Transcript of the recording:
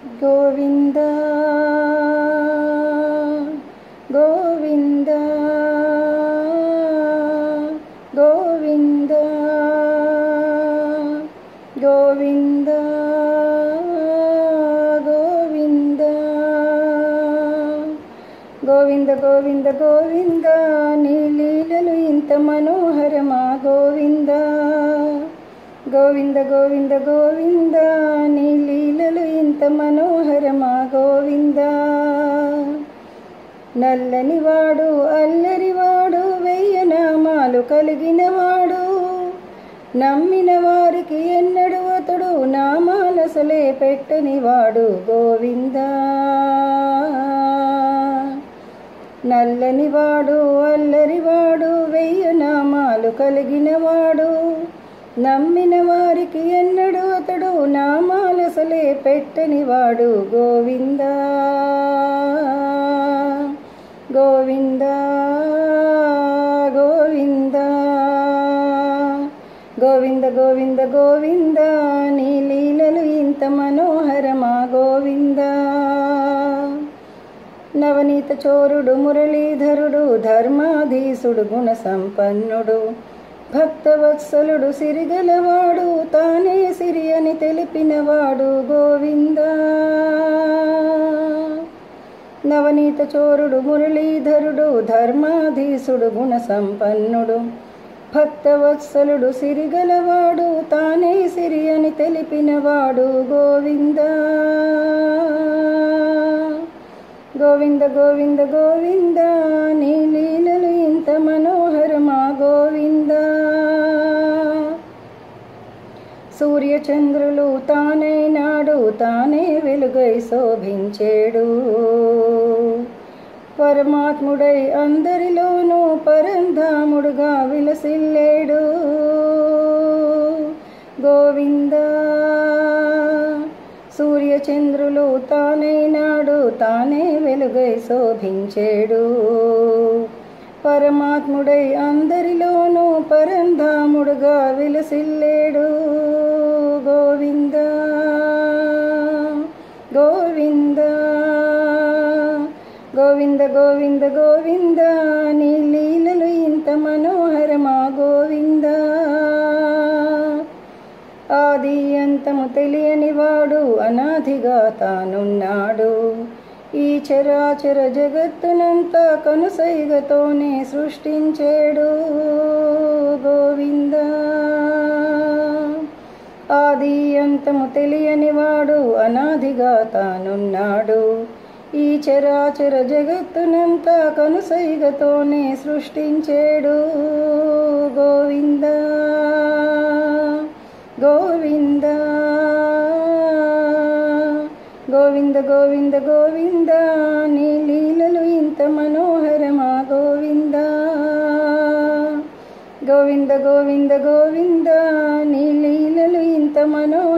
గోవింద గోవింద గోవింద గోవింద గోవింద గోవింద గోవింద గోవింద నీ లీలలు ఇంత మనోహరమా గోవింద గోవింద గోవింద గోవింద నీ లీలలు ఇంత మనోహరమా గోవింద నల్లనివాడు అల్లరివాడు వెయ్యి నామాలు కలిగినవాడు నమ్మిన వారికి ఎన్నడు అతడు నామాలసలే పెట్టనివాడు గోవింద నల్లనివాడు అల్లరివాడు వెయ్యి నామాలు కలిగినవాడు నమ్మిన వారికి ఎన్నడు అతడు నామాలసలే పెట్టనివాడు గోవింద గోవింద గోవింద గోవింద గోవింద గోవింద నీ లీలలు ఇంత మనోహరమా గోవింద నవనీత చోరుడు మురళీధరుడు ధర్మాధీసుడు గుణ సంపన్నుడు భక్తవత్సలుడు సిరిగలవాడు తానే సిరి అని తెలిపినవాడు గోవింద నవనీత చోరుడు మురళీధరుడు ధర్మాధీసుడు గుణ సంపన్నుడు భక్తవత్సలుడు సిరిగలవాడు తానే సిరి అని తెలిపినవాడు గోవింద గోవింద గోవింద గోవింద నీ లీలలు ఇంత మనోహరమా గోవింద సూర్యచంద్రులు తానైనాడు తానే వెలుగై శోభించేడు పరమాత్ముడై అందరిలోనూ పరంధాముడుగా విలసిల్లేడు గోవింద సూర్యచంద్రులు తానైనాడు తానే వెలుగై శోభించేడు పరమాత్ముడై అందరిలోనూ పరంధాముడుగా విలసిల్లేడు గోవింద గోవింద గోవింద గోవింద గోవింద నీ లీలలు ఇంత మనోహరమా గోవింద ఆది అంతము తెలియనివాడు అనాదిగా తానున్నాడు ఈ చరాచర జగత్తునంతా కనుసైగతోనే సృష్టించేడు గోవింద ఆది అంతము తెలియనివాడు అనాదిగా తానున్నాడు ఈ చరాచర జగత్తునంతా కనుసైగతోనే సృష్టించేడు గోవింద గోవింద గోవింద గోవింద గోవింద నీ లీలలు ఇంత మనోహరమా గోవింద గోవింద గోవింద గోవింద నీ లీలలు ఇంత మనోహరమా